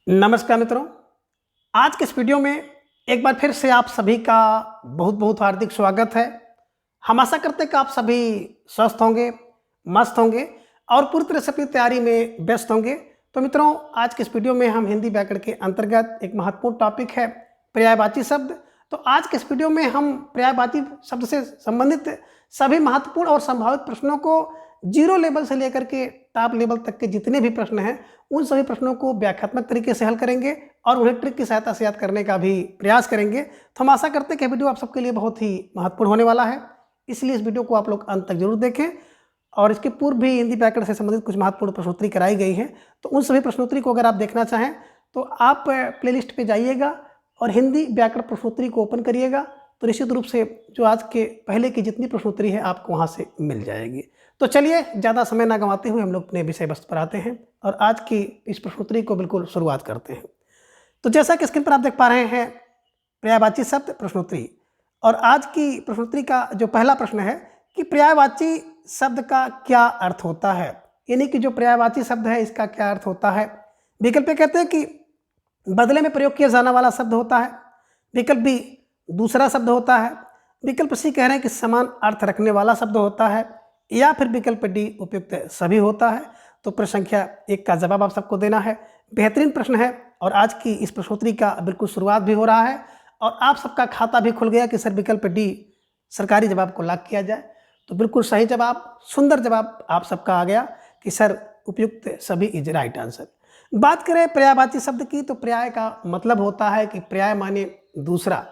नमस्कार मित्रों, आज के इस वीडियो में एक बार फिर से आप सभी का बहुत बहुत हार्दिक स्वागत है। हम आशा करते हैं कि आप सभी स्वस्थ होंगे, मस्त होंगे और पूरी तरह से अपनी तैयारी में व्यस्त होंगे। तो मित्रों, आज के इस वीडियो में हम हिंदी व्याकरण के अंतर्गत एक महत्वपूर्ण टॉपिक है पर्यायवाची शब्द। तो आज के इस वीडियो में हम पर्यायवाची शब्द से संबंधित सभी महत्वपूर्ण और संभावित प्रश्नों को जीरो लेवल से लेकर के टॉप लेवल तक के जितने भी प्रश्न हैं उन सभी प्रश्नों को व्याख्यात्मक तरीके से हल करेंगे और उन्हें ट्रिक की सहायता से याद करने का भी प्रयास करेंगे। तो हम आशा करते हैं कि वीडियो आप सबके लिए बहुत ही महत्वपूर्ण होने वाला है, इसलिए इस वीडियो को आप लोग अंत तक जरूर देखें। और इसके पूर्व भी हिंदी व्याकरण से संबंधित कुछ महत्वपूर्ण प्रश्नोत्तरी कराई गई है, तो उन सभी प्रश्नोत्तरी को अगर आप देखना चाहें तो आप प्लेलिस्ट पे जाइएगा और हिंदी व्याकरण प्रश्नोत्तरी को ओपन करिएगा, तो निश्चित रूप से जो आज के पहले की जितनी प्रश्नोत्तरी है आपको वहाँ से मिल जाएगी। तो चलिए ज़्यादा समय ना गंवाते हुए हम लोग अपने विषय वस्तु पर आते हैं और आज की इस प्रश्नोत्तरी को बिल्कुल शुरुआत करते हैं। तो जैसा कि स्क्रीन पर आप देख पा रहे हैं पर्यायवाची शब्द प्रश्नोत्तरी, और आज की प्रश्नोत्तरी का जो पहला प्रश्न है कि पर्यायवाची शब्द का क्या अर्थ होता है, यानी कि जो पर्यायवाची शब्द है इसका क्या अर्थ होता है। विकल्प कहते हैं कि बदले में प्रयोग किया जाने वाला शब्द होता है, विकल्प बी दूसरा शब्द होता है, विकल्प सी कह रहे हैं कि समान अर्थ रखने वाला शब्द होता है, या फिर विकल्प डी उपयुक्त सभी होता है। तो प्रश्न संख्या 1 का जवाब आप सबको देना है। बेहतरीन प्रश्न है और आज की इस प्रश्नोत्तरी का बिल्कुल शुरुआत भी हो रहा है और आप सबका खाता भी खुल गया कि सर विकल्प डी सरकारी जवाब को लॉक किया जाए। तो बिल्कुल सही जवाब, सुंदर जवाब आप सबका आ गया कि सर उपयुक्त सभी इज राइट आंसर। बात करें पर्यायवाची शब्द की, तो पर्याय का मतलब होता है कि पर्याय माने दूसरा,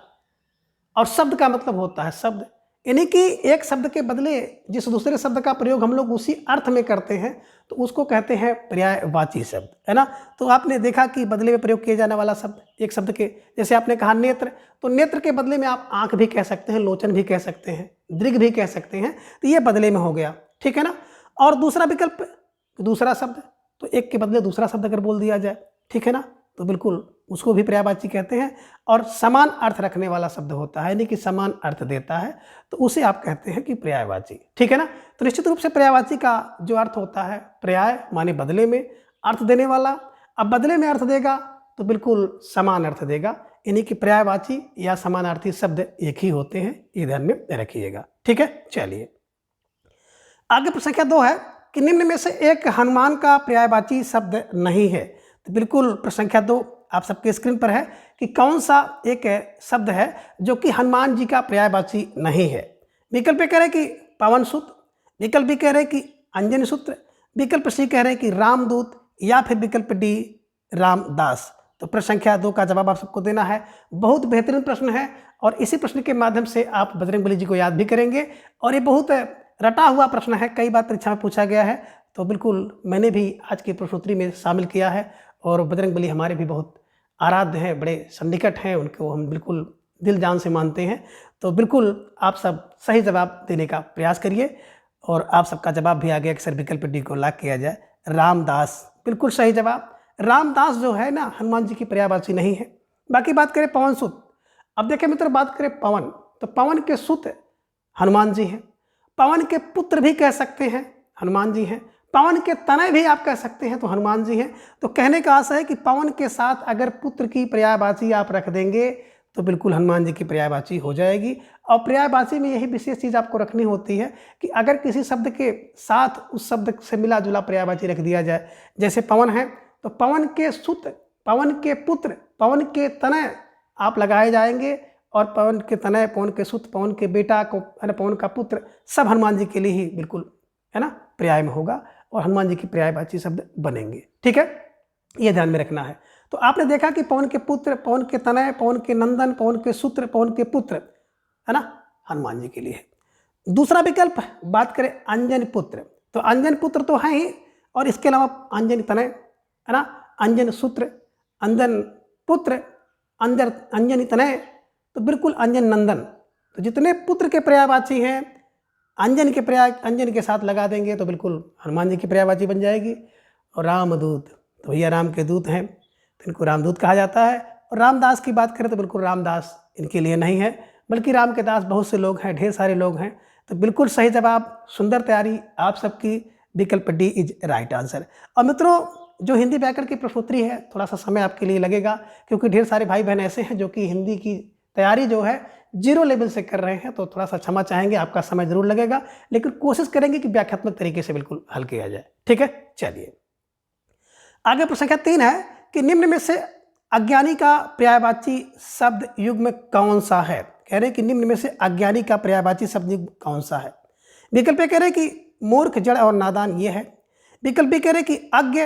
और शब्द का मतलब होता है शब्द, यानी कि एक शब्द के बदले जिस दूसरे शब्द का प्रयोग हम लोग उसी अर्थ में करते हैं तो उसको कहते हैं पर्यायवाची शब्द, है ना। तो आपने देखा कि बदले में प्रयोग किया जाने वाला शब्द एक शब्द के, जैसे आपने कहा नेत्र, तो नेत्र के बदले में आप आंख भी कह सकते हैं, लोचन भी कह सकते हैं, दृग भी कह सकते हैं, तो ये बदले में हो गया, ठीक है ना। और दूसरा विकल्प दूसरा शब्द, तो एक के बदले दूसरा शब्द अगर बोल दिया जाए, ठीक है ना, तो बिल्कुल उसको भी पर्यायवाची कहते हैं। और समान अर्थ रखने वाला शब्द होता है, यानी कि समान अर्थ देता है, तो उसे आप कहते हैं कि पर्यायवाची, ठीक है ना। तो निश्चित रूप से पर्यायवाची का जो अर्थ होता है, पर्याय माने बदले में अर्थ देने वाला। अब बदले में अर्थ देगा तो बिल्कुल समान अर्थ देगा, यानी कि पर्यायवाची या समानार्थी शब्द एक ही होते हैं, ये ध्यान में रखिएगा, ठीक है। चलिए आगे प्रश्न संख्या 2 है कि निम्न में से एक हनुमान का पर्यायवाची शब्द नहीं है। तो बिल्कुल प्रश्न संख्या 2 आप सबके स्क्रीन पर है कि कौन सा एक शब्द है जो कि हनुमान जी का पर्यायवाची नहीं है। विकल्प कह रहे हैं कि पवन सुत, विकल्प भी कह रहे हैं कि अंजन सूत्र, विकल्प सी कह रहे हैं कि रामदूत, या फिर विकल्प डी रामदास। तो प्रश्न संख्या 2 का जवाब आप सबको देना है। बहुत बेहतरीन प्रश्न है और इसी प्रश्न के माध्यम से आप बजरंगबली जी को याद भी करेंगे, और ये बहुत रटा हुआ प्रश्न है, कई बार परीक्षा में पूछा गया है, तो बिल्कुल मैंने भी आज की प्रश्नोत्तरी में शामिल किया है। और बजरंगबली हमारे भी बहुत आराध्य हैं, बड़े सन्निकट हैं, उनको हम बिल्कुल दिल जान से मानते हैं। तो बिल्कुल आप सब सही जवाब देने का प्रयास करिए, और आप सबका जवाब भी आ गया कि सर विकल्प डी को लॉक किया जाए, रामदास, बिल्कुल सही जवाब। रामदास जो है ना हनुमान जी की पर्यायवाची नहीं है। बाकी बात करें पवन सुत, अब देखें मित्र, बात करें पवन, तो पवन के सुत हनुमान जी हैं, पवन के पुत्र भी कह सकते हैं हनुमान जी हैं, पवन के तनय भी आप कह सकते हैं तो हनुमान जी हैं। तो कहने का आशा है कि पवन के साथ अगर पुत्र की पर्यायवाची आप रख देंगे तो बिल्कुल हनुमान जी की पर्यायवाची हो जाएगी। और पर्यायवाची में यही विशेष चीज़ आपको रखनी होती है कि अगर किसी शब्द के साथ उस शब्द से मिला जुला पर्यायवाची रख दिया जाए, जैसे पवन है तो पवन के सुत, पवन के पुत्र, पवन के तनय आप लगाए जाएंगे, और पवन के तनय, पवन के सुत, पवन के बेटा को, पवन का पुत्र, सब हनुमान जी के लिए ही बिल्कुल, है ना, पर्याय में होगा और हनुमान जी की पर्यायवाची शब्द बनेंगे, ठीक है, ये ध्यान में रखना है। तो आपने देखा कि पवन के पुत्र, पवन के तनय, पवन के नंदन, पवन के सूत्र, पवन के पुत्र, है ना, हनुमान जी के लिए है। दूसरा विकल्प बात करें अंजन पुत्र, तो अंजन पुत्र तो है ही, और इसके अलावा अंजन तनय, है ना, अंजन सूत्र, अंजन पुत्र, अंजन तनय, तो बिल्कुल अंजन नंदन। तो जितने पुत्र के पर्यायवाची हैं अंजन के पर्याय अंजन के साथ लगा देंगे तो बिल्कुल हनुमान जी की पर्यायवाची बन जाएगी। और रामदूत, तो भैया राम के दूत हैं तो इनको रामदूत कहा जाता है। और रामदास की बात करें तो बिल्कुल रामदास इनके लिए नहीं है, बल्कि राम के दास बहुत से लोग हैं, ढेर सारे लोग हैं। तो बिल्कुल सही जवाब, सुंदर तैयारी आप सबकी, विकल्प डी इज राइट आंसर। और मित्रों जो हिंदी व्याकरण की प्रश्नोत्तरी है थोड़ा सा समय आपके लिए लगेगा, क्योंकि ढेर सारे भाई बहन ऐसे हैं जो कि हिंदी की तैयारी जो है 0 लेवल से कर रहे हैं, तो थोड़ा सा क्षमा चाहेंगे, आपका समय जरूर लगेगा, लेकिन कोशिश करेंगे कि व्याख्यात्मक तरीके से बिल्कुल हल किया जाए। ठीक है, चलिए आगे प्रश्न संख्या 3 है कि निम्न में से अज्ञानी का पर्यायवाची शब्द युग्म कौन सा है। कह रहे कि निम्न में से अज्ञानी का पर्यायवाची शब्द युग्म कौन सा है। विकल्प ए कह रहे कि मूर्ख, जड़ और नादान ये है। विकल्प बी कह रहे कि अज्ञ,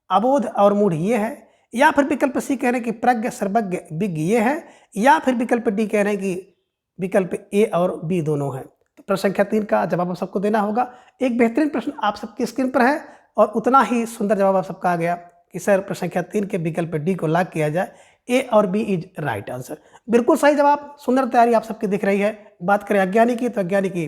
अबोध और मूढ़ ये है। या फिर विकल्प सी कह रहे कि प्रज्ञ, सर्वज्ञ, विज्ञ ये है। या फिर विकल्प डी कह रहे हैं कि विकल्प ए और बी दोनों हैं। तो प्रश्न संख्या 3 का जवाब आप सबको देना होगा। एक बेहतरीन प्रश्न आप सबकी स्क्रीन पर है और उतना ही सुंदर जवाब आप सबका आ गया कि सर प्रश्न संख्या 3 के विकल्प डी को लॉक किया जाए, ए और बी इज राइट आंसर। बिल्कुल सही जवाब, सुंदर तैयारी आप सबकी दिख रही है। बात करें अज्ञानी की, तो अज्ञानी की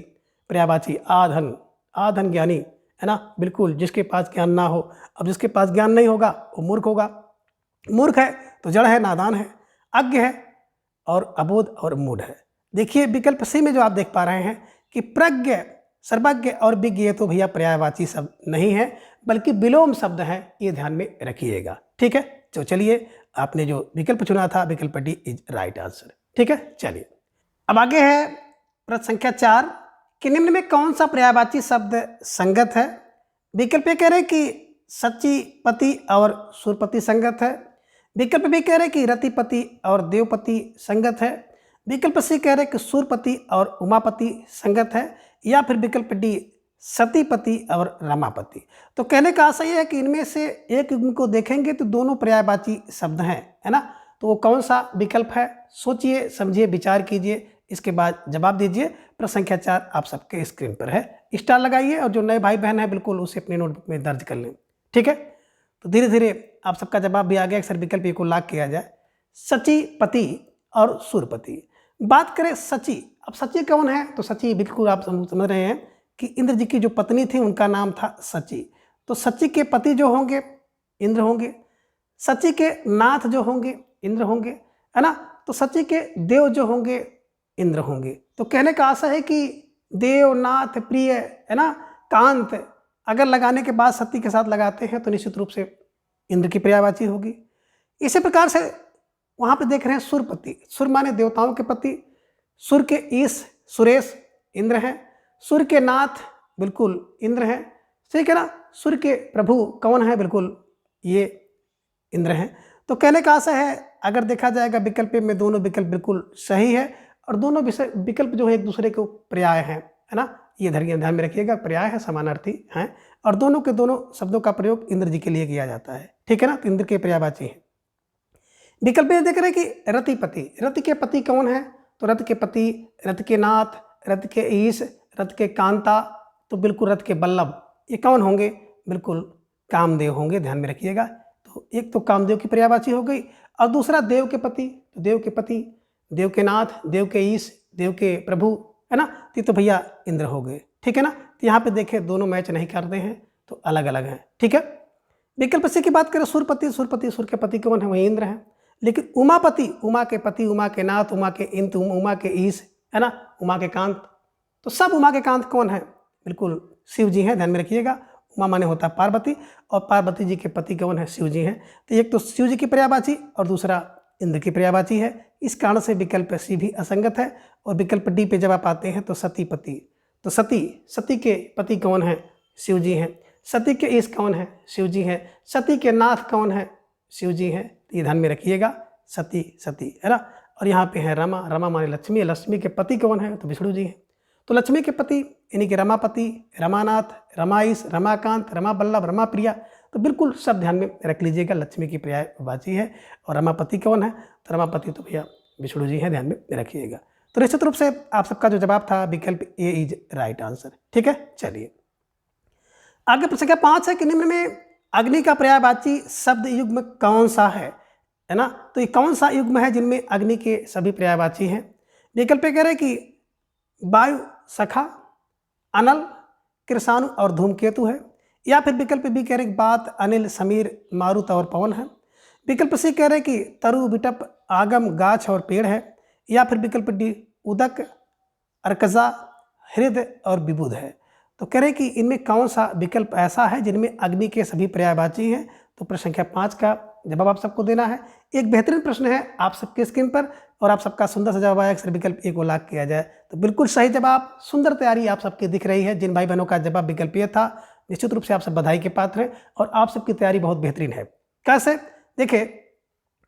पर्यायवाची आधन, आधन ज्ञानी है ना, बिल्कुल जिसके पास ज्ञान ना हो। अब जिसके पास ज्ञान नहीं होगा वो मूर्ख होगा। मूर्ख है तो जड़ है, नादान है, अज्ञ है और अबोध और मूढ़ है। देखिए विकल्प सी में जो आप देख पा रहे हैं कि प्रज्ञ, सर्वज्ञ और विज्ञ ये तो भैया पर्यायवाची शब्द नहीं है, बल्कि विलोम शब्द हैं, ये ध्यान में रखिएगा। ठीक है, तो चलिए आपने जो विकल्प चुना था विकल्प डी इज राइट आंसर। ठीक है, चलिए अब आगे है प्रश्न संख्या 4 कि निम्न में कौन सा पर्यायवाची शब्द संगत है। विकल्प ए कह रहे कि सच्ची पति और सुरपति संगत है। विकल्प बी कह रहे कि रतिपति और देवपति संगत है। विकल्प सी कह रहे कि सूरपति और उमापति संगत है। या फिर विकल्प डी सतीपति और रमापति। तो कहने का आशय है कि इनमें से एक युग्म को देखेंगे तो दोनों पर्यायवाची शब्द हैं, है ना। तो वो कौन सा विकल्प है, सोचिए, समझिए, विचार कीजिए, इसके बाद जवाब दीजिए। प्रश्न संख्या 4 आप सबके स्क्रीन पर है, स्टार लगाइए और जो नए भाई बहन है बिल्कुल उसे अपने नोटबुक में दर्ज कर लें। ठीक है, तो धीरे धीरे आप सबका जवाब भी आ गया। सर विकल्प ए को लॉक किया जाए, सचीपति और सूरपति। बात करें सची, अब सची कौन है, तो सची बिल्कुल आप समझ रहे हैं कि इंद्र जी की जो पत्नी थी उनका नाम था सची। तो सची के पति जो होंगे इंद्र होंगे, सची के नाथ जो होंगे इंद्र होंगे, है ना। तो सची के देव जो होंगे इंद्र होंगे। तो कहने का आशा है कि देव, नाथ, प्रिय, है ना, कांत अगर लगाने के बाद सती के साथ लगाते हैं तो निश्चित रूप से इंद्र की पर्यायवाची होगी। इसी प्रकार से वहाँ पे देख रहे हैं सुरपति, सुर माने देवताओं के पति, सुर के ईश सुरेश इंद्र हैं, सुर के नाथ बिल्कुल इंद्र हैं, ठीक है ना। सुर के प्रभु कौन है, बिल्कुल ये इंद्र हैं। तो कहने का आशा है अगर देखा जाएगा विकल्प में दोनों विकल्प बिल्कुल सही है और दोनों विकल्प जो है एक दूसरे को पर्याय हैं, है ना। ये ध्यान में रखिएगा, पर्याय है, समानार्थी हैं और दोनों के दोनों शब्दों का प्रयोग इंद्र जी के लिए किया जाता है। ठीक है ना, तो इंद्र के पर्यायवाची हैं। विकल्प में देख रहे हैं कि रतिपति, रति के पति कौन है, तो रथ के पति, रथ के नाथ, रथ के ईश, रथ के कांता, तो बिल्कुल रथ के बल्लभ ये कौन होंगे, बिल्कुल कामदेव होंगे, ध्यान में रखिएगा। तो एक तो कामदेव की पर्यायवाची हो गई और दूसरा देव के पति, तो देव के पति, देव के नाथ, देव के ईश, देव के प्रभु, है ना। तो भैया इंद्र हो गए। ठीक है ना, तो यहाँ पे देखें दोनों मैच नहीं करते हैं तो अलग अलग हैं। ठीक है, विकल्प सी की बात करें सुरपति, सुरपति सुर के पति कौन है, वही इंद्र हैं। लेकिन उमापति, उमा के पति, उमा के नाथ, उमा के इंद्र, उमा के ईश, है ना, उमा के कांत, तो सब उमा के कांत कौन है, बिल्कुल शिव जी हैं, ध्यान में रखिएगा। उमा माने होता है पार्वती और पार्वती जी के पति कौन है, शिव जी हैं। तो एक तो शिव जी की पर्यायवाची और दूसरा इंद्र की पर्यायवाची है। इस कारण से विकल्प सी भी असंगत है और विकल्प डी पे जब आप आते हैं तो सतीपति, तो सती, सती के पति कौन है, शिव जी हैं। सती के ईश कौन है, शिव जी हैं। सती के नाथ कौन है, शिव जी हैं। तो ये ध्यान में रखिएगा, सती सती, है ना। और यहाँ पे है रमा, रमा माने लक्ष्मी, लक्ष्मी के पति कौन है, तो विष्णु जी हैं। तो लक्ष्मी के पति यानी कि रमापति, रमानाथ, रमाईश, रमाकांत, रमा बल्लभ, रमा प्रिया, तो बिल्कुल सब ध्यान में रख लीजिएगा, लक्ष्मी की पर्यायवाची है। और रमापति कौन है, तो रमापति तो भैया विष्णु जी हैं, ध्यान में रखिएगा। तो निश्चित रूप से आप सबका जो जवाब था विकल्प ए इज राइट आंसर। ठीक है, चलिए आगे प्रश्न 5 है कि निम्न में अग्नि का पर्यायवाची शब्द युग्म कौन सा है ना। तो ये कौन सा युग्म है जिनमें अग्नि के सभी पर्यायवाची हैं। विकल्प कह रहे कि वायु, सखा, अनल, कृषाणु और धूमकेतु है। या फिर विकल्प बी कह रहे कि बात, अनिल, समीर, मारुत और पवन है। विकल्प सी कह रहे कि तरु, बिटप, आगम, गाछ और पेड़ है। या फिर विकल्प डी उदक, अर्कजा, हृदय और विबुध है। तो कह रहे कि इनमें कौन सा विकल्प ऐसा है जिनमें अग्नि के सभी पर्यायवाची हैं। तो प्रश्न संख्या 5 का जवाब आप सबको देना है। एक बेहतरीन प्रश्न है आप सबके स्क्रीन पर और आप सबका सुंदर सा जवाब आया अक्सर विकल्प ए को लॉक किया जाए। तो बिल्कुल सही जवाब, सुंदर तैयारी आप सबकी दिख रही है। जिन भाई बहनों का जवाब विकल्प ए था, निश्चित रूप से आप सब बधाई के पात्र हैं और आप सबकी तैयारी बहुत बेहतरीन है। कैसे? देखिए,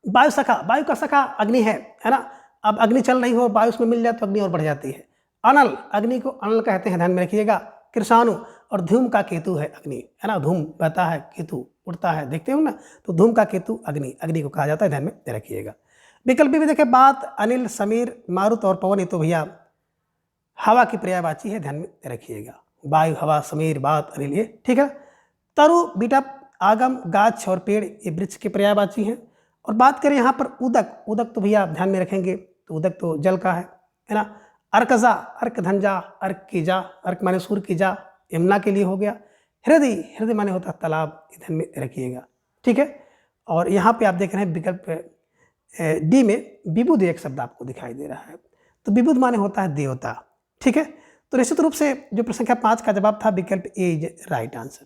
वायु सखा, वायु का सखा अग्नि है ना। अब अग्नि चल रही हो, वायु उसमें मिल जाए तो अग्नि और बढ़ जाती है। अनल, अग्नि को अनल कहते हैं, ध्यान में रखिएगा। कृषाणु और धूम का केतु है अग्नि, है ना। धूम बहता है, केतु उड़ता है, देखते हो ना। तो धूम का केतु अग्नि, अग्नि को कहा जाता है, ध्यान में रखिएगा। विकल्प भी देखें, बात, अनिल, समीर, मारुत और पवन, ये तो भैया हवा की पर्यायवाची है, ध्यान में रखिएगा। वायु, हवा, समीर, बात, अनिल, ये ठीक है। तरु, बिटप, आगम, गाछ और पेड़, ये वृक्ष की पर्यायवाची हैं। और बात करें यहाँ पर उदक, उदक तो भैया आप ध्यान में रखेंगे, तो उदक तो जल का है ना। अर्कजा, अर्क धनजा, अर्क की जा, अर्क माने सूर्य की जा, यमुना के लिए हो गया। हृदय, हृदय माने होता है तालाब, ध्यान में रखिएगा, ठीक है। और यहाँ पे आप देख रहे हैं विकल्प डी में विबुध एक शब्द आपको दिखाई दे रहा है, तो विबुध माने होता है देवता, ठीक है। तो निश्चित रूप से जो प्रश्न संख्या 5 का जवाब था विकल्प ए इज राइट आंसर।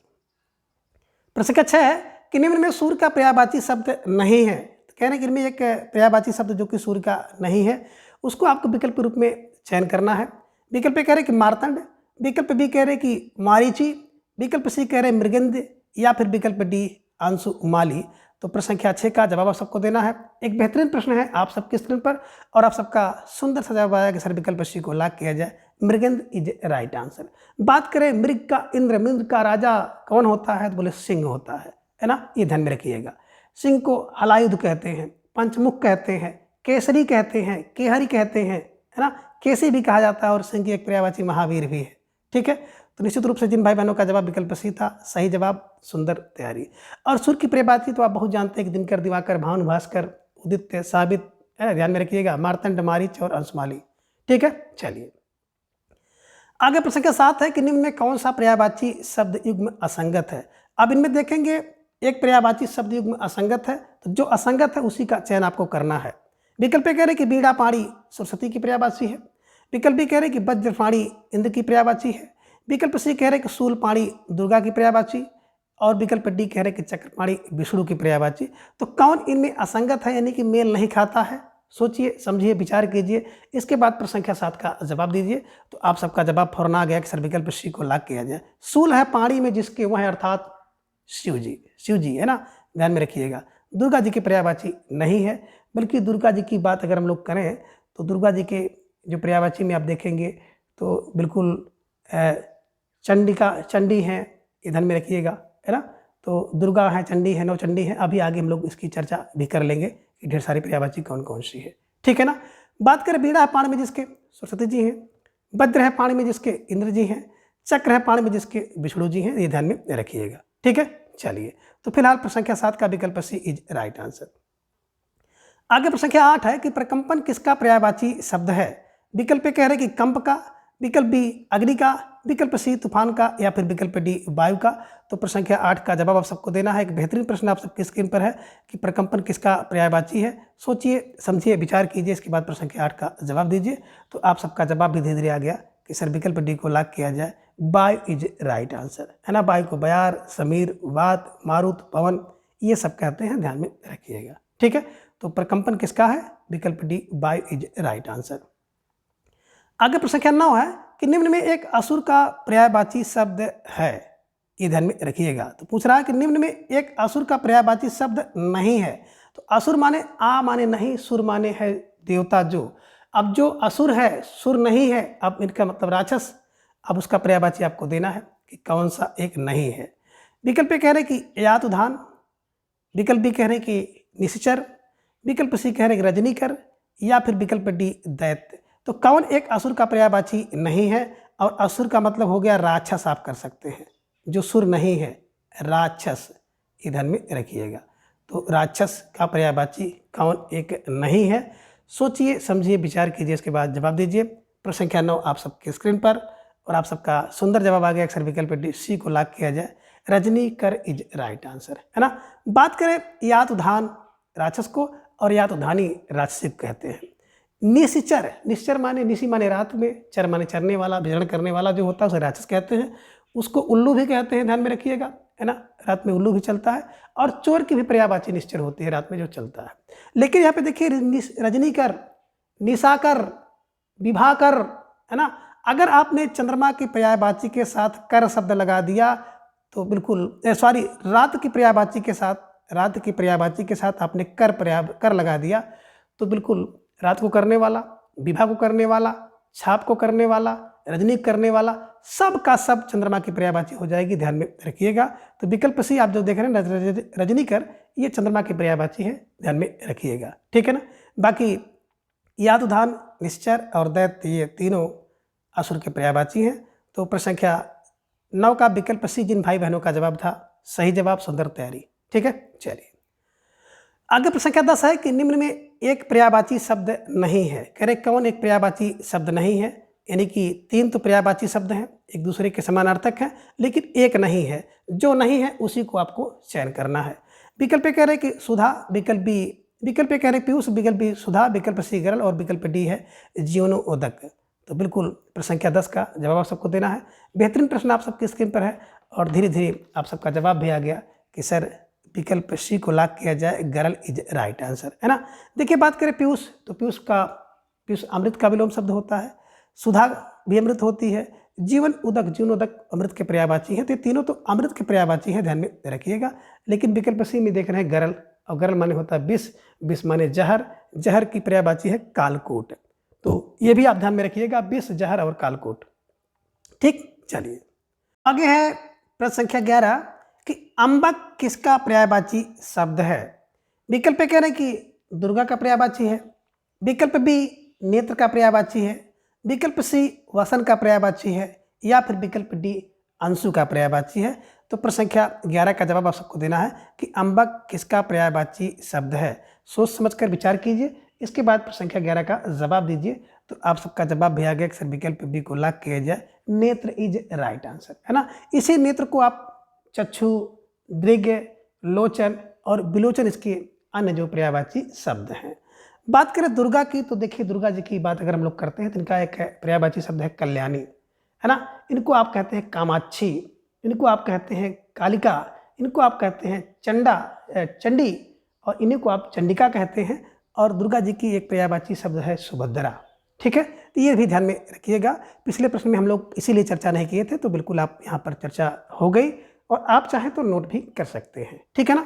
प्रश्न संख्या 6 है कि निम्न में सूर्य का पर्यायवाची शब्द नहीं है। तो कह रहे हैं कि इनमें एक पर्यायवाची शब्द जो कि सूर्य का नहीं है, उसको आपको विकल्प रूप में चयन करना है। विकल्प ए कह रहे कि मार्तंड, विकल्प बी कह रहे कि मारीची, विकल्प सी कह रहे मृगेंद्र, या फिर विकल्प डी अंशुमाली। तो प्रश्न संख्या 6 का जवाब आप सबको देना है। एक बेहतरीन प्रश्न है आप सबकी स्क्रीन पर और आप सबका सुंदर सा जवाब आया कि सर विकल्प सी को लॉक किया जाए, मृगेंद्र इज राइट आंसर। बात करें मृग का इंद्र, मृग का राजा कौन होता है, तो बोले सिंह होता है ना, ये ध्यान में रखिएगा। सिंह को हलायुध कहते हैं, पंचमुख कहते हैं, केसरी कहते हैं, केहरी कहते हैं, है ना, केसी भी कहा जाता है और सिंह की एक पर्यायवाची महावीर भी है, ठीक है। तो निश्चित रूप से जिन भाई बहनों का जवाब विकल्प सी था, सही जवाब, सुंदर तैयारी। और सूर्य की पर्यायवाची तो आप बहुत जानते हैं कि दिनकर, दिवाकर, भानु, भास्कर, उदित्य, साबित, ध्यान में रखिएगा, मार्तंड, मारीच और अंशुमाली, ठीक है। चलिए आगे प्रश्न संख्या 7 है कि निम्न में कौन सा पर्यायवाची शब्द युग्म असंगत है। अब इनमें देखेंगे एक पर्यायवाची शब्द युग्म असंगत है, तो जो असंगत है उसी का चयन आपको करना है। विकल्प कह रहे कि बीड़ा पाणी सरस्वती की पर्यायवाची है, विकल्प बी कह रहे कि वज्र पाणी इंद्र की पर्यायवाची है, विकल्प सी कह रहे कि शूल पाणी दुर्गा की पर्यायवाची, और विकल्प डी कह रहे कि चक्र पाणी विष्णु की पर्यायवाची। तो कौन इनमें असंगत है, यानी कि मेल नहीं खाता है? सोचिए, समझिए, विचार कीजिए, इसके बाद प्रश्न संख्या 7 का जवाब दीजिए। तो आप सबका जवाब फौरन आ गया कि सर विकल्प सी को लॉक किया जाए। शूल है पाणी में जिसके, वह है अर्थात शिव जी, शिव जी, है ना, ध्यान में रखिएगा। दुर्गा जी की पर्यायवाची नहीं है, बल्कि दुर्गा जी की बात अगर हम लोग करें तो दुर्गा जी के जो पर्यायवाची में आप देखेंगे तो बिल्कुल चंडिका, चंडी हैं, ये ध्यान में रखिएगा, है ना। तो दुर्गा है, चंडी है, नौ चंडी है। अभी आगे हम लोग इसकी चर्चा भी कर लेंगे कि ढेर सारी पर्यायवाची कौन कौन सी है, ठीक है ना। बात करें बीड़ा है पाणी में जिसके सरस्वती जी हैं, वज्र है पाणी में जिसके इंद्र जी हैं, चक्र है पाणी में जिसके विष्णु जी हैं, ये ध्यान में रखिएगा, ठीक है। चलिए, तो फिलहाल प्रश्न संख्या 7 का विकल्प सी इज राइट आंसर। आगे प्रश्न संख्या 8 है कि प्रकंपन किसका पर्यायवाची शब्द है। विकल्प कह रहे कि कंप का, विकल्प बी अग्नि का, विकल्प सी तूफान का, या फिर विकल्प डी वायु का। तो प्रश्न संख्या 8 का जवाब आप सबको देना है। एक बेहतरीन प्रश्न आप सबकी स्क्रीन पर है कि प्रकंपन किसका पर्यायवाची है। सोचिए, समझिए, विचार कीजिए, इसके बाद प्रश्न संख्या 8 का जवाब दीजिए। तो आप सबका जवाब भी धीरे धीरे आ गया कि सर विकल्प डी को लॉक किया जाए, वायु इज राइट आंसर, है ना। वायु को बयार, समीर, वात, मारुत, पवन, ये सब कहते हैं, ध्यान में रखिएगा, ठीक है। तो प्रकंपन किसका है, विकल्प डी, वायु इज राइट आंसर। आगे प्रश्न संख्या 9 है कि निम्न में एक असुर का पर्यायवाची शब्द है, ये ध्यान में रखिएगा। तो पूछ रहा है कि निम्न में एक असुर का पर्यायवाची शब्द नहीं है। तो असुर माने आ माने नहीं, सुर माने है देवता जो। अब जो असुर है, सुर नहीं है, अब इनका मतलब राक्षस। अब उसका पर्यायवाची आपको देना है कि कौन सा एक नहीं है। विकल्प कह रहे कि यातुधान, विकल्प बी कह रहे कि निश्चर, विकल्प सी कह रहे कि रजनीकर, या फिर विकल्प डी दैत्य। तो कौन एक असुर का पर्यायवाची नहीं है, और असुर का मतलब हो गया राक्षस, आप कर सकते हैं, जो सुर नहीं है, राक्षस, ये ध्यान में रखिएगा। तो राक्षस का पर्यायवाची कौन एक नहीं है। सोचिए, समझिए, विचार कीजिए, इसके बाद जवाब दीजिए। प्रश्न संख्या 9 आप सबके स्क्रीन पर और आप सबका सुंदर जवाब आ गया, अक्सर विकल्प डी सी को लॉक किया जाए, रजनीकर इज राइट आंसर, है ना। बात करें यातुधान राक्षस को और यातुधानी राक्षसी कहते हैं। निश्चर, निश्चर माने, निशी माने रात में, चर माने चरने वाला, विचरण करने वाला जो होता है उसे राक्षस कहते हैं। उसको उल्लू भी कहते हैं, ध्यान में रखिएगा, है ना, रात में उल्लू भी चलता है, और चोर की भी पर्यायवाची निश्चर होती है रात में जो चलता है। लेकिन यहाँ पे देखिए रजनीकर, निशाकर, विभाकर, है ना, अगर आपने चंद्रमा की पर्यायवाची के साथ कर शब्द लगा दिया तो बिल्कुल, सॉरी, रात की पर्यायवाची के साथ, रात की पर्यायवाची के साथ आपने कर लगा दिया तो बिल्कुल रात को करने वाला, विभा को करने वाला, छाप को करने वाला, रजनी करने वाला, सब का सब चंद्रमा की पर्यायवाची हो जाएगी, ध्यान में रखिएगा। तो विकल्प सी आप जो देख रहे हैं रजनीकर, ये चंद्रमा की पर्यायवाची है, ध्यान में रखिएगा, ठीक है ना। बाकी यादुधान, निश्चर और दैत्य, ये तीनों असुर के पर्यायवाची हैं। तो प्रश्न संख्या 9 का विकल्प सी जिन भाई बहनों का जवाब था, सही जवाब सुंदर तैयारी, ठीक है। चलिए आगे प्रश्न संख्या 10 है कि निम्न में एक पर्यायवाची शब्द नहीं है। कह रहे कौन एक पर्यायवाची शब्द नहीं है, यानी कि 3 तो पर्यायवाची शब्द हैं, एक दूसरे के समानार्थक हैं, लेकिन एक नहीं है। जो नहीं है उसी को आपको चयन करना है। विकल्प कह रहे कि सुधा, विकल्प कह रहे पीयूष, विकल्प बी सुधा, विकल्प सी गरल और विकल्प डी है जीवनोदक। तो बिल्कुल प्रश्न संख्या 10 का जवाब आप सबको देना है। बेहतरीन प्रश्न आप सबकी स्क्रीन पर है और धीरे धीरे आप सबका जवाब भी आ गया कि सर विकल्प सी को लॉक किया जाए, गरल इज राइट आंसर, है ना। देखिए बात करें पीयूष, तो पीयूष अमृत का विलोम शब्द होता है, सुधा भी अमृत होती है, जीवनोदक अमृत के पर्यायवाची है। तो ये तीनों तो अमृत के पर्यायवाची है, ध्यान में रखिएगा। लेकिन विकल्प सी में देख रहे हैं गरल, और गरल माने होता है विष, विष माने जहर, जहर की पर्यायवाची है कालकूट। तो ये भी आप ध्यान में रखिएगा, विष, जहर और कालकूट, ठीक। चलिए आगे है प्रश्न संख्या 11 कि अम्बक किसका पर्यायवाची शब्द है। विकल्प कह रहे हैं कि दुर्गा का पर्यायवाची है, विकल्प बी नेत्र का पर्यायवाची है, विकल्प सी वसन का पर्यायवाची है, या फिर विकल्प डी अंशु का पर्यायवाची है। तो प्रश्न संख्या 11 का जवाब आप सबको देना है कि अम्बक किसका पर्यायवाची शब्द है। सोच समझकर विचार कीजिए, इसके बाद प्रश्न संख्या 11 का जवाब दीजिए। तो आप सबका जवाब भी आ गया कि सर विकल्प बी को लॉक किया जाए, नेत्र इज राइट आंसर, है ना। इसी नेत्र को आप चक्षु, दृग, लोचन और विलोचन इसके अन्य जो पर्यायवाची शब्द हैं। बात करें दुर्गा की, तो देखिए दुर्गा जी की बात अगर हम लोग करते हैं तो इनका एक पर्यायवाची शब्द है कल्याणी, है ना। इनको आप कहते हैं कामाक्षी, इनको आप कहते हैं कालिका, इनको आप कहते हैं चंडी, और इन्हीं को आप चंडिका कहते हैं। और दुर्गा जी की एक पर्यायवाची शब्द है सुभद्रा, ठीक है। तो ये भी ध्यान में रखिएगा। पिछले प्रश्न में हम लोग इसीलिए चर्चा नहीं किए थे, तो बिल्कुल आप यहाँ पर चर्चा हो गई, और आप चाहें तो नोट भी कर सकते हैं, ठीक है ना।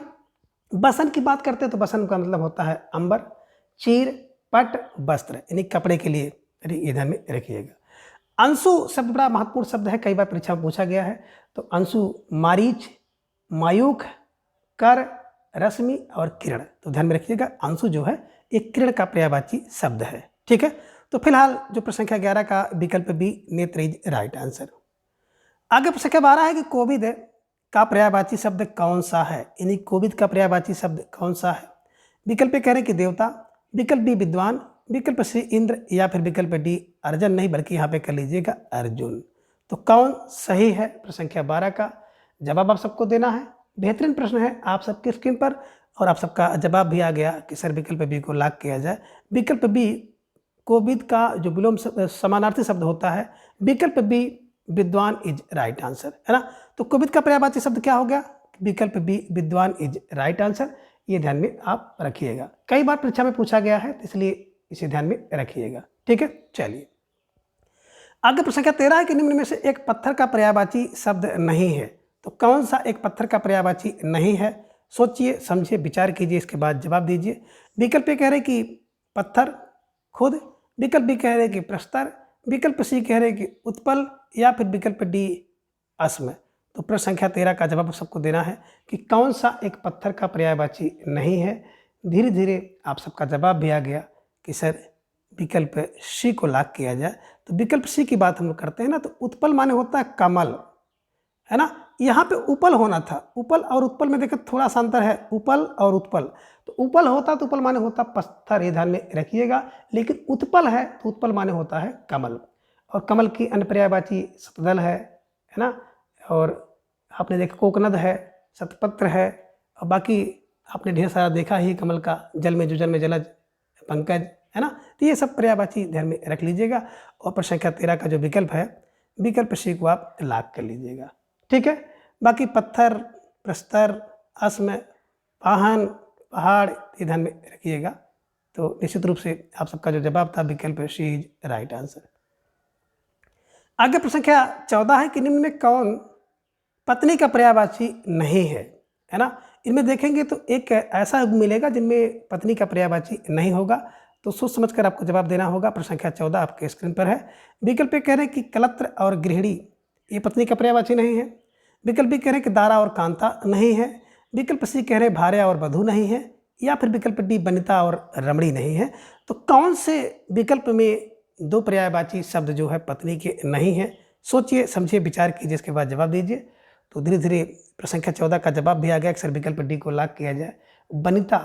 बसन की बात करते हैं तो बसन का मतलब होता है अंबर, चीर, पट, वस्त्र, यानी कपड़े के लिए, ये ध्यान में रखिएगा। अंशु शब्द बड़ा महत्वपूर्ण शब्द है, कई बार परीक्षा में पूछा गया है। तो अंशु मारीच, मायूख, कर, रश्मि और किरण। तो ध्यान में रखिएगा अंशु जो है एक किरण का पर्यायवाची शब्द है, ठीक है। तो फिलहाल जो प्रश्न संख्या 11 का विकल्प बी नेत्र इज राइट आंसर। आगे प्रश्न संख्या 12 है कि कोविद का पर्यायवाची शब्द कौन सा है, यानी कोविद का पर्यायवाची शब्द कौन सा है। विकल्प कह रहे हैं कि देवता, विकल्प बी विद्वान, विकल्प सी इंद्र, या फिर विकल्प डी अर्जुन, नहीं बल्कि यहाँ पे कर लीजिएगा अर्जुन। तो कौन सही है, प्रश्न संख्या 12 का जवाब आप सबको देना है। बेहतरीन प्रश्न है आप सबकी स्क्रीन पर, और आप सबका जवाब भी आ गया कि सर विकल्प बी को लॉक किया जाए। विकल्प बी कोविद का जो विलोम समानार्थी शब्द होता है, विकल्प बी विद्वान इज राइट आंसर, है ना। तो कोविद का पर्यायवाची शब्द क्या हो गया, विकल्प बी विद्वान इज राइट आंसर। ये ध्यान में आप रखिएगा, कई बार परीक्षा में पूछा गया है, तो इसलिए इसे ध्यान में रखिएगा, ठीक है। चलिए आगे प्रश्न संख्या 13 है कि निम्न में से एक पत्थर का पर्यायवाची शब्द नहीं है। तो कौन सा एक पत्थर का पर्यायवाची नहीं है, सोचिए, समझिए, विचार कीजिए, इसके बाद जवाब दीजिए। विकल्प कह रहे कि पत्थर खुद, विकल्प बी कह रहे कि प्रस्तर, विकल्प सी कह रहे कि उत्पल, या फिर विकल्प डी अस्म। तो प्रश्न संख्या 13 का जवाब सबको देना है कि कौन सा एक पत्थर का पर्यायवाची नहीं है। धीरे धीरे आप सबका जवाब भी आ गया कि सर विकल्प सी को लॉक किया जाए। तो विकल्प सी की बात हम लोग करते हैं ना, तो उत्पल माने होता है कमल, है ना। यहाँ पे उपल होना था, उपल और उत्पल में देखो थोड़ा सा अंतर है, उपल और उत्पल। तो उपल होता तो उपल माने होता पत्थर, ये ध्यान में रखिएगा। लेकिन उत्पल है तो उत्पल माने होता है कमल, और कमल की अन्य पर्यायवाची शतदल है ना। और आपने देखा कोकनद है, शतपत्र है, और बाकी आपने ढेर सारा देखा ही कमल का, जल में जुजल में जलज, पंकज, है ना। तो ये सब पर्यायवाची ध्यान में रख लीजिएगा। और प्रश्न संख्या 13 का जो विकल्प है, विकल्प सी को आप लॉक कर लीजिएगा, ठीक है। बाकी पत्थर प्रस्तर, अस्म, वाहन, पहाड़, ये ध्यान में रखिएगा। तो निश्चित रूप से आप सबका जो जवाब था विकल्प सी इज राइट आंसर। आगे प्रश्न संख्या 14 है कि निम्न में कौन पत्नी का पर्यायवाची नहीं है ना। इनमें देखेंगे तो एक ऐसा मिलेगा जिनमें पत्नी का पर्यायवाची नहीं होगा, तो सोच समझकर आपको जवाब देना होगा। प्रश्न संख्या 14 आपके स्क्रीन पर है। विकल्प ए कह रहे हैं कि कलत्र और गृहिणी ये पत्नी का पर्यायवाची नहीं है। विकल्प बी कह रहे हैं कि दारा और कांता नहीं है। विकल्प सी कह रहे हैं भार्या और वधू नहीं है। या फिर विकल्प डी वनिता और रमणी नहीं है। तो कौन से विकल्प में दो पर्यायवाची शब्द जो है पत्नी के नहीं है? सोचिए, समझिए, विचार कीजिए, इसके बाद जवाब दीजिए। तो धीरे धीरे प्रश्न संख्या 14 का जवाब भी आ गया। अक्सर विकल्प डी को लॉक किया जाए। वनिता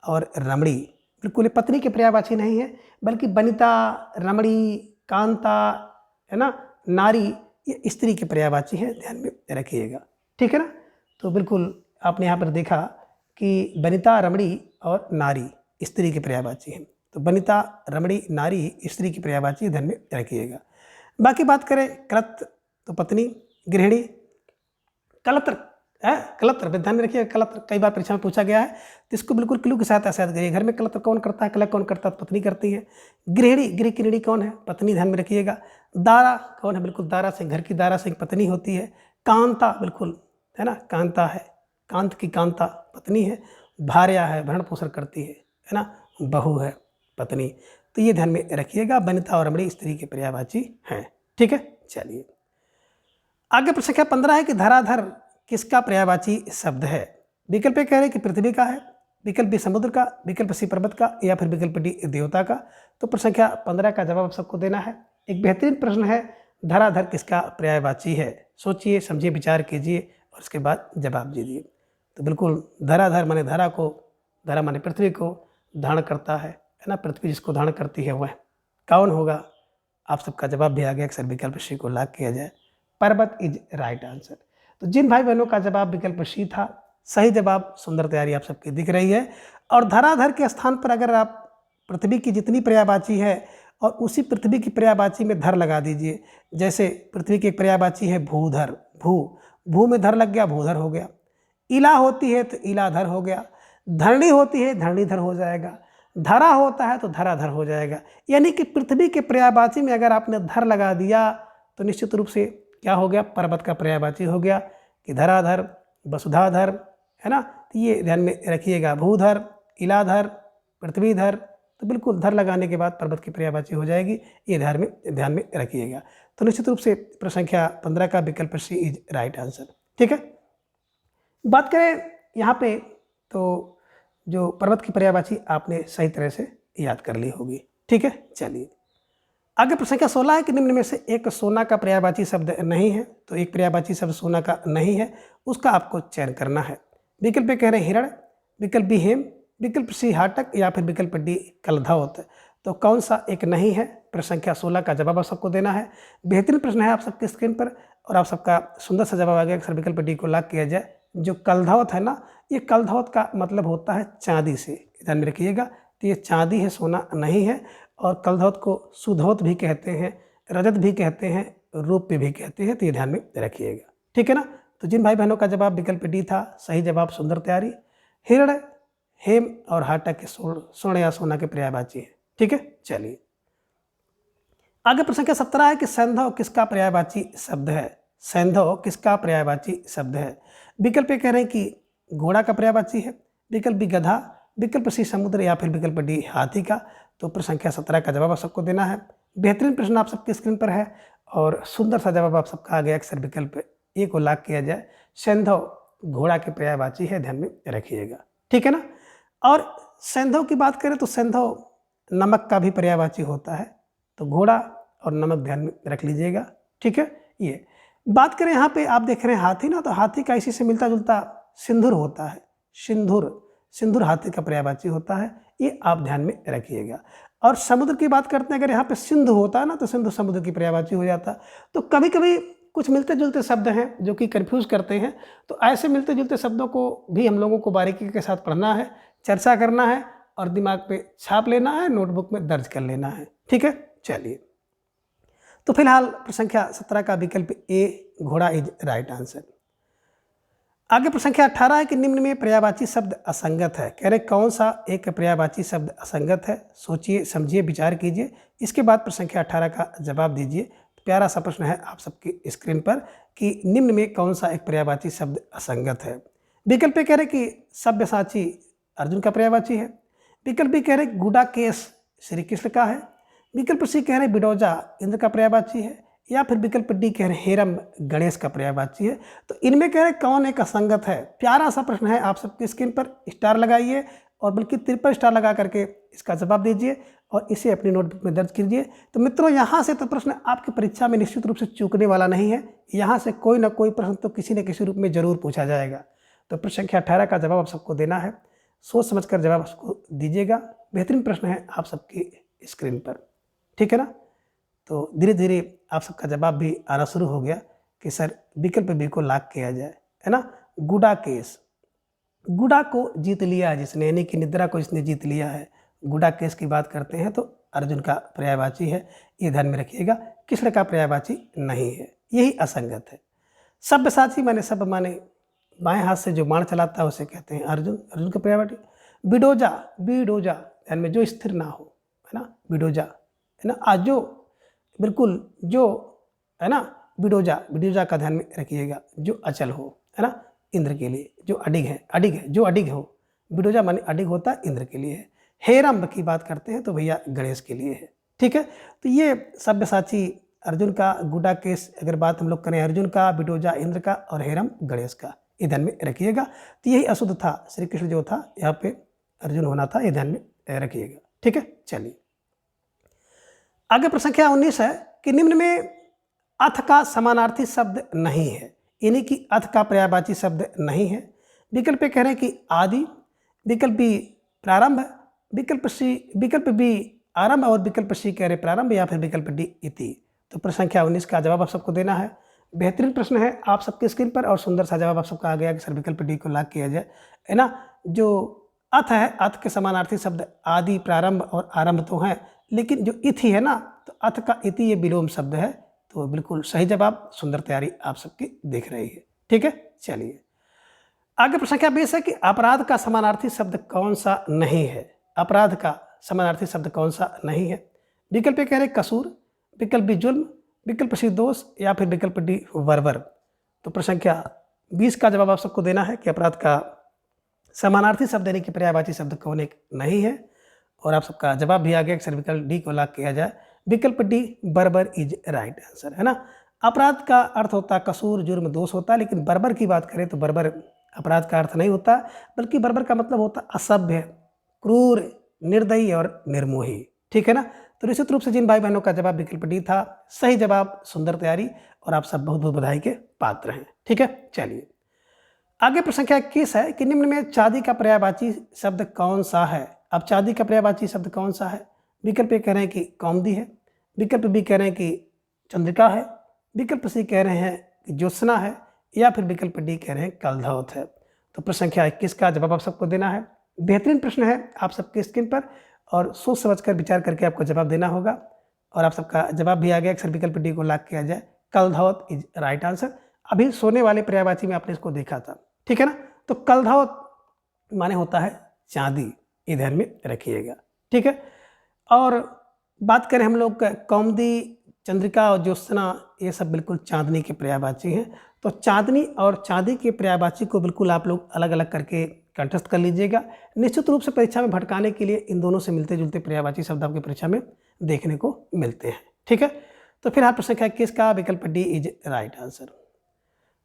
और रमणी बिल्कुल ये पत्नी के पर्यायवाची नहीं है, बल्कि वनिता, रमणी, कांता, है ना, नारी, ये स्त्री के पर्यायवाची है, ध्यान में रखिएगा। ठीक है ना। तो बिल्कुल आपने यहाँ पर देखा कि वनिता, रमणी और नारी स्त्री के पर्यायवाची हैं। तो वनिता, रमणी, नारी स्त्री की पर्यायवाची, ध्यान में रखिएगा। बाकी बात करें कलत्र तो पत्नी, गृहिणी, कलत्र है, कलत्र ध्यान में रखिएगा। कलत्र कई बार परीक्षा में पूछा गया है, तो इसको बिल्कुल क्लू के साथ ऐसे याद करिए। घर में कलत्र कौन करता है? कलह कौन करता है? तो पत्नी करती है। गृहिणी, गृहिणी कौन है? पत्नी, ध्यान में रखिएगा। दारा कौन है? बिल्कुल दारा सिंह, घर की दारा सिंह पत्नी होती है। कांता बिल्कुल है ना, कांता है, कांत की कांता पत्नी है। भार्या है, भरण पोषण करती है ना, बहू है, पत्नी। तो ये ध्यान में रखिएगा। वनिता और रमणी स्त्री के पर्यायवाची हैं। ठीक है, चलिए आगे प्रश्न संख्या 15 है कि धराधर किसका पर्यायवाची शब्द है? विकल्प ए कह रहे हैं कि पृथ्वी का है। विकल्प बी समुद्र का। विकल्प सी पर्वत का। या फिर विकल्प डी देवता का। तो प्रश्न संख्या 15 का जवाब आप सबको देना है। एक बेहतरीन प्रश्न है, धराधर किसका पर्यायवाची है? सोचिए, समझिए, विचार कीजिए और उसके बाद जवाब दीजिए। तो बिल्कुल धराधर माने धरा को, धरा माने पृथ्वी को धारण करता है ना। पृथ्वी जिसको धारण करती है वह कौन होगा? आप सबका जवाब भी आ गया। अक्सर विकल्प सी को लॉक किया जाए। पर्वत इज राइट आंसर। तो जिन भाई बहनों का जवाब विकल्प सी था, सही जवाब, सुंदर तैयारी आप सबकी दिख रही है। और धराधर के स्थान पर अगर आप पृथ्वी की जितनी पर्यायवाची है और उसी पृथ्वी की पर्यायवाची में धर लगा दीजिए। जैसे पृथ्वी की एक पर्यायवाची है भूधर, भू में धर लग गया, भूधर हो गया। इला होती है तो इलाधर हो गया। धरणी होती है, धरणीधर हो जाएगा। धरा होता है तो धराधर हो जाएगा। यानी कि पृथ्वी के पर्यायवाची में अगर आपने धर लगा दिया तो निश्चित रूप से क्या हो गया? पर्वत का पर्यायवाची हो गया कि धराधर, वसुधाधर, है ना। तो ये ध्यान में रखिएगा। भूधर, इलाधर, पृथ्वीधर। तो बिल्कुल धर लगाने के बाद पर्वत की पर्यायवाची हो जाएगी। ये ध्यान में रखिएगा। तो निश्चित रूप से प्रश्न संख्या 15 का विकल्प सी इज राइट आंसर। ठीक है। बात करें यहाँ पे तो जो पर्वत की पर्यायवाची आपने सही तरह से याद कर ली होगी। ठीक है, चलिए आगे प्रश्न संख्या 16 है कि निम्न में से एक सोना का पर्यायवाची शब्द नहीं है। तो एक पर्यायवाची शब्द सोना का नहीं है, उसका आपको चयन करना है। विकल्प ए कह रहे हैं हिरण। विकल्प बी हेम। विकल्प सी हाटक। या फिर विकल्प डी कलधौत। तो कौन सा एक नहीं है? प्रश्न संख्या 16 का जवाब आप सबको देना है। बेहतरीन प्रश्न है आप सबके स्क्रीन पर और आप सबका सुंदर सा जवाब आ गया। अक्सर विकल्प डी को लॉक किया जाए। जो कलधौत है ना, ये कलधौत का मतलब होता है चांदी से, ध्यान में रखिएगा। तो ये चांदी है, सोना नहीं है। और कलधौत को सुधौत भी कहते हैं, रजत भी कहते हैं, रूप भी कहते हैं। तो ये ध्यान में रखिएगा। ठीक है ना। तो जिन भाई बहनों का जवाब विकल्प डी था, सही जवाब, सुंदर तैयारी। हिरण, हेम और हाटक के स्वर्ण या सोना के पर्यायवाची है। ठीक है, चलिए आगे प्रश्न संख्या 17 है कि सैंधव किसका पर्यायवाची शब्द है? सैंधव किसका पर्यायवाची शब्द है? विकल्प ए कह रहे हैं कि घोड़ा का पर्यायवाची है। विकल्प बी गधा। विकल्प सी समुद्र। या फिर विकल्प डी हाथी का। तो प्रश्न संख्या 17 का जवाब आप सबको देना है। बेहतरीन प्रश्न आप सबकी स्क्रीन पर है और सुंदर सा जवाब आप सबका आ गया। अक्सर विकल्प ए को लॉक किया जाए। सैंधव घोड़ा के पर्यायवाची है, ध्यान में रखिएगा। ठीक है ना। और सैंधव की बात करें तो सैंधव नमक का भी पर्यायवाची होता है। तो घोड़ा और नमक ध्यान में रख लीजिएगा। ठीक है। ये बात करें यहाँ पे आप देख रहे हैं हाथी ना, तो हाथी का इसी से मिलता जुलता सिंधुर होता है। सिंधुर हाथी का पर्यायवाची होता है, ये आप ध्यान में रखिएगा। और समुद्र की बात करते हैं, अगर यहाँ पे सिंधु होता है ना, तो सिंधु समुद्र की पर्यायवाची हो जाता है। तो कभी कभी कुछ मिलते जुलते शब्द हैं जो कि कंफ्यूज करते हैं। तो ऐसे मिलते जुलते शब्दों को भी हम लोगों को बारीकी के साथ पढ़ना है, चर्चा करना है और दिमाग पे छाप लेना है, नोटबुक में दर्ज कर लेना है। ठीक है, चलिए तो फिलहाल प्रश्न संख्या 17 का विकल्प ए घोड़ा इज राइट आंसर। आगे प्रश्न संख्या 18 है कि निम्न में पर्यायवाची शब्द असंगत है। कह रहे कौन सा एक पर्यायवाची शब्द असंगत है, सोचिए समझिए विचार कीजिए, इसके बाद प्रश्न संख्या 18 का जवाब दीजिए। प्यारा सा प्रश्न है आप सबकी स्क्रीन पर कि निम्न में कौन सा एक पर्यायवाची शब्द असंगत है। विकल्प पे कह रहे कि सब्यसाची अर्जुन का पर्यायवाची है। विकल्प बी कह रहे गुडाकेश श्री कृष्ण का है। विकल्प सी कह रहे बिडोजा इंद्र का पर्यायवाची है। या फिर विकल्प डी कह रहे हेरम गणेश का पर्यायवाची है। तो इनमें कह रहे कौन एक असंगत है। प्यारा सा प्रश्न है, आप सबकी स्क्रीन पर स्टार लगाइए और बल्कि 53 स्टार लगा करके इसका जवाब दीजिए और इसे अपनी नोटबुक में दर्ज कीजिए। तो मित्रों यहाँ से तो प्रश्न आपकी परीक्षा में निश्चित रूप से चूकने वाला नहीं है। यहाँ से कोई ना कोई प्रश्न तो किसी न किसी रूप में जरूर पूछा जाएगा। तो प्रश्न संख्या 18 का जवाब आप सबको देना है, सोच समझकर जवाब आपको दीजिएगा। बेहतरीन प्रश्न है आप सबकी स्क्रीन पर, ठीक है ना। तो धीरे धीरे आप सबका जवाब भी आना शुरू हो गया कि सर विकल्प बी को लॉक किया जाए, है ना। गुडा केस, गुडा को जीत लिया जिसने, यानी कि निद्रा को इसने जीत लिया है। गुडा केस की बात करते हैं तो अर्जुन का पर्यायवाची है, ये ध्यान में रखिएगा। कृष्ण का पर्यायवाची नहीं है, यही असंगत है। सब्यसाची माने सब माने बाएं हाथ से जो बाण चलाता है उसे कहते हैं अर्जुन, अर्जुन का पर्यायवाची। बिडोजा, बिडोजा ध्यान में जो स्थिर ना हो, है ना, बिडोजा, है ना। आज जो बिल्कुल जो, है ना, बिडोजा, बिडोजा का ध्यान में रखिएगा, जो अचल हो, है ना, इंद्र के लिए। जो अडिग है, अडिग है, जो अडिग हो, बिडोजा माने अडिग होता है, इंद्र के लिए है। हेरम्ब की बात करते हैं तो भैया गणेश के लिए है, ठीक है। तो ये सब्यसाची अर्जुन का, गुडा केस अगर बात हम लोग करें अर्जुन का, बिडोजा इंद्र का और हेरम गणेश का, ये ध्यान में रखिएगा। तो यही अशुद्ध था, श्री कृष्ण जो था यहाँ पे अर्जुन होना था, ये ध्यान में रखिएगा, ठीक है। चलिए आगे प्रश्न संख्या 19 है कि निम्न में अथ का समानार्थी शब्द नहीं है, यानी कि अथ का पर्यायवाची शब्द नहीं है। विकल्प कह रहे हैं कि आदि, विकल्प बी प्रारंभ, विकल्प बी आरंभ और विकल्प सी कह रहे प्रारंभ या फिर विकल्प डी इति। तो प्रश्न संख्या 19 का जवाब आप सबको देना है। बेहतरीन प्रश्न है आप सबके स्क्रीन पर और सुंदर सा जवाब आप सबका आ गया कि सर विकल्प डी को लॉक किया जाए, है ना। जो अथ है, अथ के समानार्थी शब्द आदि, प्रारंभ और आरंभ तो हैं, लेकिन जो इति है ना, तो अथ का इति ये विलोम शब्द है। तो बिल्कुल सही जवाब, सुंदर तैयारी आप सबकी दिख रही है, ठीक है। चलिए आगे प्रश्न संख्या 20 है कि अपराध का समानार्थी शब्द कौन सा नहीं है। अपराध का समानार्थी शब्द कौन सा नहीं है। विकल्प कह रहे कसूर, विकल्प बी जुल्म, विकल्प सी दोष या फिर विकल्प डी वरवर। तो प्रश्न संख्या 20 का जवाब आप सबको देना है कि अपराध का समानार्थी शब्द यानी कि पर्यायवाची शब्द कौन एक नहीं है। और आप सबका जवाब भी आ गया कि सर विकल्प डी को लॉक किया जाए। विकल्प डी बर्बर इज राइट आंसर, है ना। अपराध का अर्थ होता है कसूर, जुर्म, दोष होता है, लेकिन बर्बर की बात करें तो बर्बर अपराध का अर्थ नहीं होता, बल्कि बर्बर का मतलब होता असभ्य, क्रूर, निर्दयी और निर्मोही, ठीक है ना। तो निश्चित रूप से जिन भाई बहनों का जवाब विकल्प डी था सही जवाब, सुंदर तैयारी और आप सब बहुत बहुत बधाई के पात्र हैं, ठीक है। चलिए आगे प्रश्न संख्या 21 है कि निम्न में चांदी का पर्यायवाची शब्द कौन सा है। अब चांदी का पर्यायवाची शब्द कौन सा है। विकल्प ए कह रहे हैं कि कौमुदी है, विकल्प बी कह रहे हैं कि चंद्रिका है, विकल्प सी कह रहे हैं कि ज्योत्सना है या फिर विकल्प डी कह रहे हैं कलधौत है। तो प्रश्न संख्या 21 का जवाब आप सबको देना है। बेहतरीन प्रश्न है आप सबके स्क्रीन पर और सोच समझकर विचार करके आपको जवाब देना होगा। और आप सबका जवाब भी आ गया, अक्सर विकल्प डी को लॉक किया जाए, कलधौत इज राइट आंसर। अभी सोने वाले पर्यायवाची में आपने इसको देखा था, ठीक है ना। तो कलधौत माने होता है चांदी, ये ध्यान में रखिएगा, ठीक है। और बात करें हम लोग कौमुदी, चंद्रिका और ज्योत्सना, ये सब बिल्कुल चांदनी के पर्यायवाची हैं। तो चांदनी और चांदी के पर्यायवाची को बिल्कुल आप लोग अलग अलग करके कंठस्थ कर लीजिएगा। निश्चित रूप से परीक्षा में भटकाने के लिए इन दोनों से मिलते जुलते पर्यायवाची शब्द आपकी परीक्षा में देखने को मिलते हैं, ठीक है। तो फिर प्रश्न संख्या 21 का विकल्प डी इज राइट आंसर।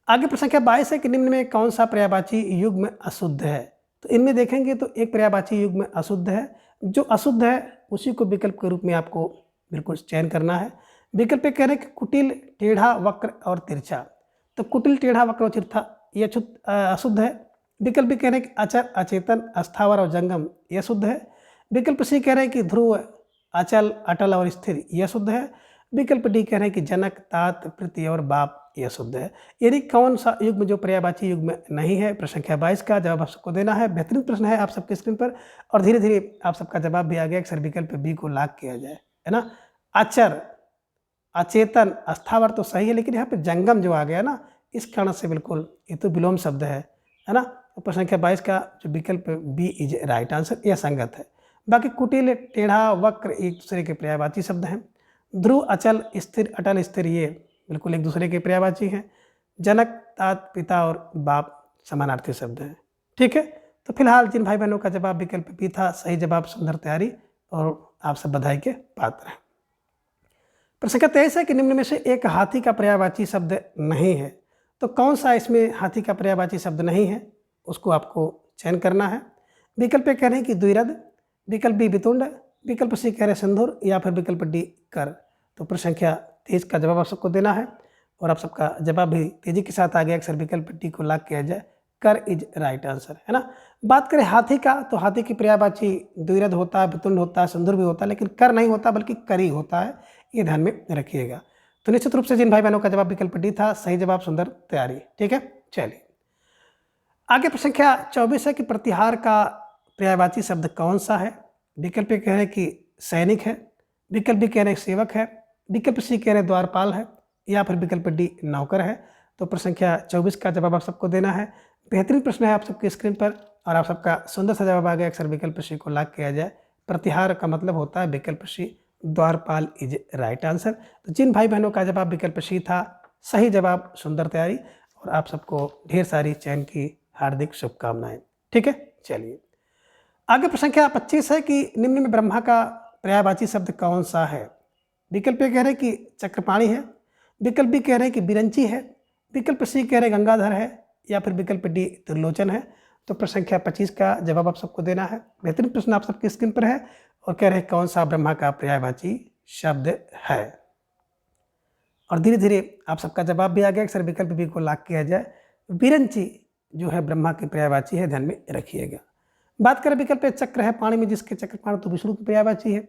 आगे प्रश्न संख्या 22 है कि निम्न में कौन सा पर्यायवाची युग्म अशुद्ध है। तो इनमें देखेंगे तो एक पर्यायवाची युग्म अशुद्ध है, जो अशुद्ध है उसी को विकल्प के रूप में आपको बिल्कुल चयन करना है। विकल्प कह रहे हैं कि कुटिल, टेढ़ा, वक्र और तिरछा। तो कुटिल, टेढ़ा, वक्र और तिरछा ये अशुद्ध है। विकल्प भी कह रहे हैं कि अचर, अचेतन, अस्थावर और जंगम ये शुद्ध है। विकल्प सी कह रहे हैं कि ध्रुव, अचल, अटल और स्थिर यह शुद्ध है। विकल्प डी कह रहे हैं कि जनक, तात, प्रति और बाप यह शुद्ध है। यानी कौन सा युग्म जो पर्यायवाची युग्म नहीं है। प्रश्न संख्या 22 का जवाब आप सबको देना है। बेहतरीन प्रश्न है आप सबके स्क्रीन पर और धीरे धीरे आप सबका जवाब भी आ गया कि सर विकल्प बी को लॉक किया जाए, है ना। अचर, अचेतन, अस्थावर तो सही है, लेकिन यहाँ पे जंगम जो आ गया ना, इस कारण से बिल्कुल ये तो विलोम शब्द है, है ना। तो प्रश्न संख्या 22 का जो विकल्प बी इज राइट आंसर, यह संगत है। बाकी कुटिल, टेढ़ा, वक्र एक दूसरे के पर्यायवाची शब्द हैं। ध्रुव, अचल, स्थिर, अटल, स्थिर ये बिल्कुल एक दूसरे के पर्यायवाची हैं। जनक, तात, पिता और बाप समानार्थी शब्द हैं। ठीक है, तो फिलहाल जिन भाई बहनों का जवाब विकल्प बी था सही जवाब, सुंदर तैयारी, और आप सब बधाई के पात्र हैं। प्रश्न संख्या 23 है कि निम्न में से एक हाथी का पर्यायवाची शब्द नहीं है। तो कौन सा इसमें हाथी का पर्यायवाची शब्द नहीं है, उसको आपको चयन करना है। विकल्प ए कह रहे हैं कि द्विरथ, विकल्प बी वितुंड, विकल्प सी कह रहे हैं सिंदूर, या फिर विकल्प डी कर। तो प्रश्न संख्या 23 का जवाब आप सबको देना है, और आप सबका जवाब भी तेजी के साथ आ गया। अक्सर विकल्प डी को लॉक किया जाए, कर इज राइट आंसर, है ना। बात करें हाथी का, तो हाथी की पर्यायवाची द्विरथ होता है, वितुंड होता है, सिंदूर भी होता है, लेकिन कर नहीं होता बल्कि करी होता है, ये ध्यान में रखिएगा। तो निश्चित रूप से जिन भाई बहनों का जवाब विकल्प डी था सही जवाब, सुंदर तैयारी। ठीक है, चलिए आगे। प्रश्न संख्या 24 है कि प्रतिहार का पर्यायवाची शब्द कौन सा है। विकल्प ए कह रहे हैं कि सैनिक है, विकल्प बी कह रहे हैं सेवक है, विकल्प सी कह रहे हैं द्वारपाल है, या फिर विकल्प डी नौकर है। तो प्रश्न संख्या 24 का जवाब आप सबको देना है। बेहतरीन प्रश्न है आप सबकी स्क्रीन पर, और आप सबका सुंदर सा जवाब आ गया। अक्सर विकल्प सी को लॉक किया जाए, प्रतिहार का मतलब होता है विकल्प सी, द्वारपाल इज राइट आंसर। तो जिन भाई बहनों का जवाब विकल्प सी था सही जवाब, सुंदर तैयारी, और आप सबको ढेर सारी चयन की हार्दिक शुभकामनाएं। ठीक है, चलिए आगे। प्रश्न संख्या 25 है कि निम्न में ब्रह्मा का पर्यायवाची शब्द कौन सा है। विकल्प ए कह रहे हैं कि चक्रपाणी है, विकल्प बी कह रहे हैं कि बिरंची है, विकल्प सी कह रहे हैं गंगाधर है, या फिर विकल्प डी त्रिलोचन है। तो प्रश्न संख्या 25 का जवाब आप सबको देना है। बेहतरीन प्रश्न आप सबकी स्क्रीन पर है, और कह रहे हैं कौन सा ब्रह्मा का पर्यायवाची शब्द है, और धीरे धीरे आप सबका जवाब भी आ गया। अक्सर विकल्प बी को लॉक किया जाए, बिरंची जो है ब्रह्मा की पर्यायवाची है, ध्यान में रखिएगा। बात करें विकल्प चक्र है, पानी में जिसके चक्रपाण, तो विष्णु की पर्यायवाची है।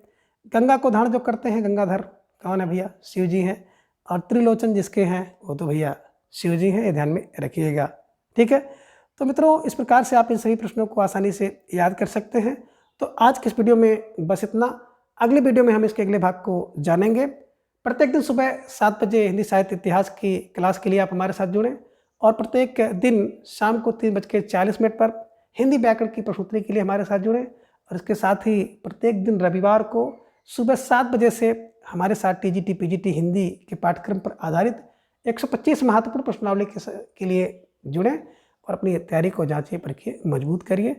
गंगा को धारण जो करते हैं गंगाधर कौन है भैया, शिव जी हैं, और त्रिलोचन जिसके हैं वो तो भैया शिव जी हैं, ये ध्यान में रखिएगा। ठीक है, तो मित्रों इस प्रकार से आप इन सभी प्रश्नों को आसानी से याद कर सकते हैं। तो आज के इस वीडियो में बस इतना। अगले वीडियो में हम इसके अगले भाग को जानेंगे। प्रत्येक दिन सुबह 7 बजे हिंदी साहित्य इतिहास की क्लास के लिए आप हमारे साथ जुड़ें, और प्रत्येक दिन शाम को 3:40 पर हिंदी व्याकरण की प्रस्तुति के लिए हमारे साथ जुड़ें। और इसके साथ ही प्रत्येक दिन रविवार को सुबह 7 बजे से हमारे साथ टीजीटी पीजीटी हिंदी के पाठ्यक्रम पर आधारित 125 महत्वपूर्ण प्रश्नावली के लिए जुड़ें, और अपनी तैयारी को जांचिए, परखिए, मजबूत करिए।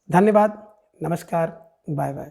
धन्यवाद, नमस्कार, बाय बाय।